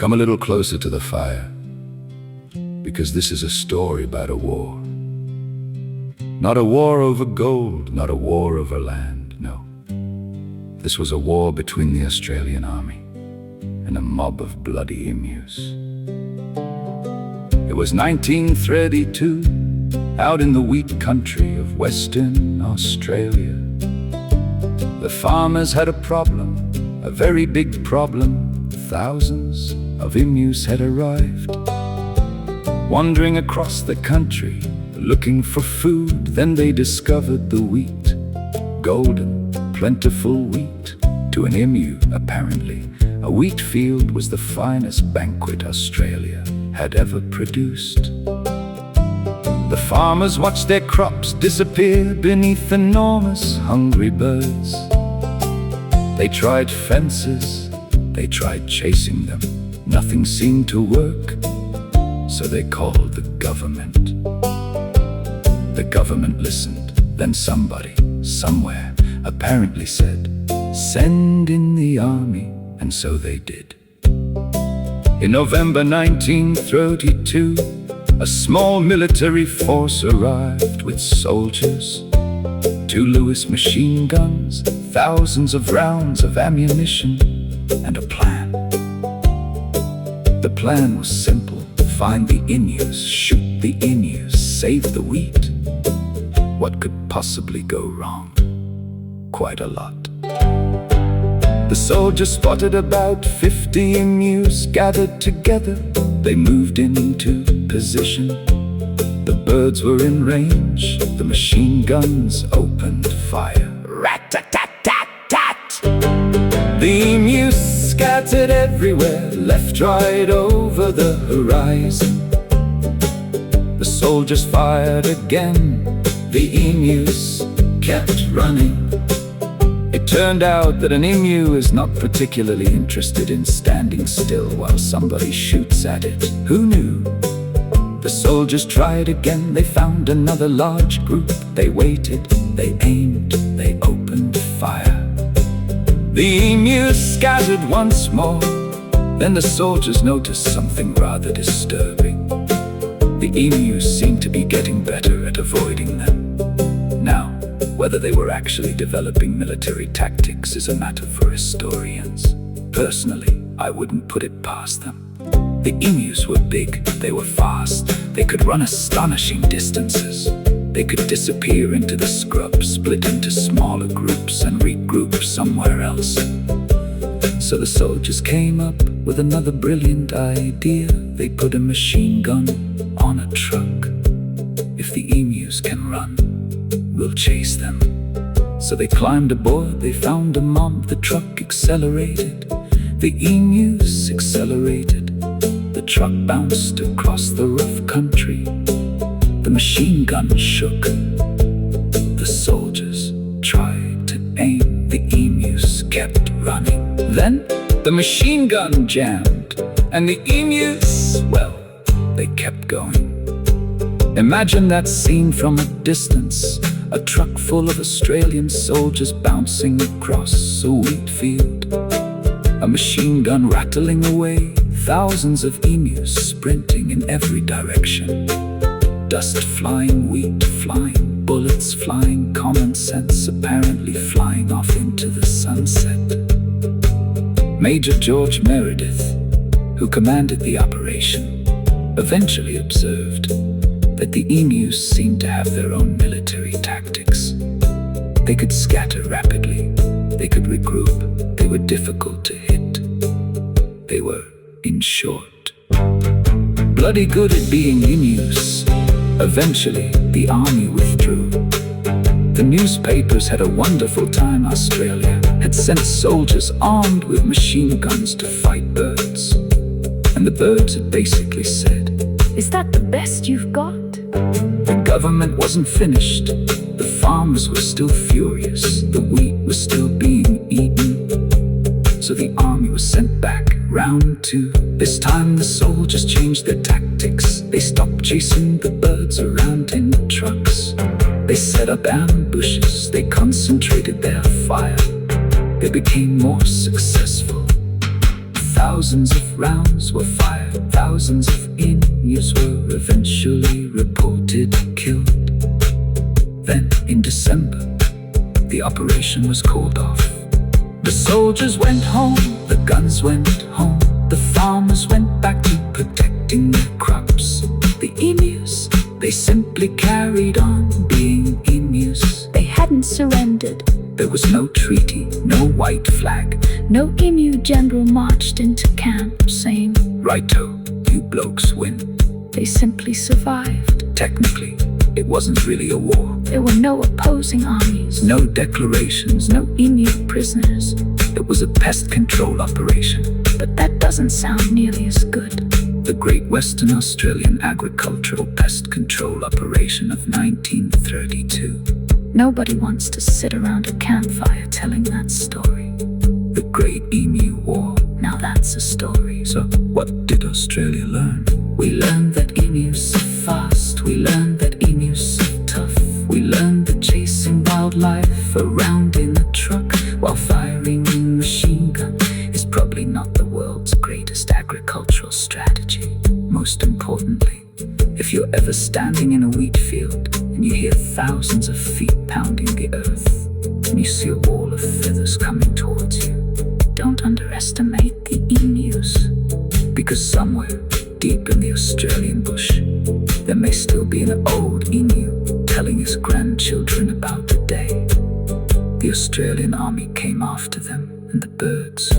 Come a little closer to the fire, because this is a story about a war. Not a war over gold, not a war over land, no. This was a war between the Australian army and a mob of bloody emus. It was 1932, out in the wheat country of Western Australia. The farmers had a problem, a very big problem. Thousands of emus had arrived, wandering across the country, looking for food. Then they discovered the wheat, golden, plentiful wheat. To an emu, apparently, a wheat field was the finest banquet Australia had ever produced. The farmers watched their crops disappear beneath enormous hungry birds. They tried fences, they tried chasing them. Nothing seemed to work, so they called the government. The government listened. Then somebody, somewhere, apparently said, "Send in the army," and so they did. In November 1932, a small military force arrived with soldiers, 2 Lewis machine guns, thousands of rounds of ammunition, and a plan. The plan was simple: find the emus, shoot the emus, save the wheat. What could possibly go wrong? Quite a lot. The soldiers spotted about 50 emus gathered together. They moved into position. The birds were in range. The machine guns opened fire. Rat-tat-tat-tat-tat! The emus scattered everywhere, left, right, over the horizon. The soldiers fired again. The emus kept running. It turned out that an emu is not particularly interested in standing still while somebody shoots at it. Who knew? The soldiers tried again. They found another large group. They waited, they aimed, they opened fire. The emus scattered once more. Then the soldiers noticed something rather disturbing. The emus seemed to be getting better at avoiding them. Now, whether they were actually developing military tactics is a matter for historians. Personally, I wouldn't put it past them. The emus were big, they were fast, they could run astonishing distances. They could disappear into the scrub, split into smaller groups, and regroup somewhere else. So the soldiers came up with another brilliant idea. They put a machine gun on a truck. If the emus can run, we'll chase them. So they climbed aboard, they found a mob. The truck accelerated, the emus accelerated. The truck bounced across the rough country. The machine gun shook. The soldiers tried to aim. The emus kept running. Then the machine gun jammed, and the emus, well, they kept going. Imagine that scene from a distance. A truck full of Australian soldiers bouncing across a wheat field. A machine gun rattling away. Thousands of emus sprinting in every direction. Dust flying, wheat flying, bullets flying, common sense apparently flying off into the sunset. Major George Meredith, who commanded the operation, eventually observed that the emus seemed to have their own military tactics. They could scatter rapidly, they could regroup, they were difficult to hit. They were, in short, bloody good at being emus. Eventually, the army withdrew. The newspapers had a wonderful time. Australia had sent soldiers armed with machine guns to fight birds. And the birds had basically said, "Is that the best you've got?" The government wasn't finished. The farmers were still furious. The wheat was still being eaten. So the army was sent back. Round 2. This time the soldiers changed their tactics. They stopped chasing the birds around in trucks. They set up ambushes. They concentrated their fire. They became more successful. Thousands of rounds were fired, thousands of emus were eventually reported killed. Then, in December, the operation was called off. The soldiers went home, the guns went home, the farmers went back to protecting their crops. The emus, they simply carried on being emus. They hadn't surrendered. There was no treaty, no white flag. No emu general marched into camp saying, "Righto, you blokes win." they simply survived. Technically, it wasn't really a war. There were no opposing armies, No declarations, no emu prisoners. it was a pest control operation. But that doesn't sound nearly as good. The Great Western Australian Agricultural Pest Control Operation of 1932. Nobody wants to sit around a campfire telling that story. The Great Emu War. Now that's a story. So, what did Australia learn? We learned that emus are fast. We learned that emus are tough. We learned that chasing wildlife around in a truck while firing a machine gun is probably not the world's greatest agricultural strategy. Most importantly, if you're ever standing in a wheat field and you hear thousands of feet pounding the earth and you see a wall of feathers coming towards you, Don't underestimate the emus. because somewhere deep in the Australian bush, there may still be an old emu telling his grandchildren about the day the Australian army came after them and the birds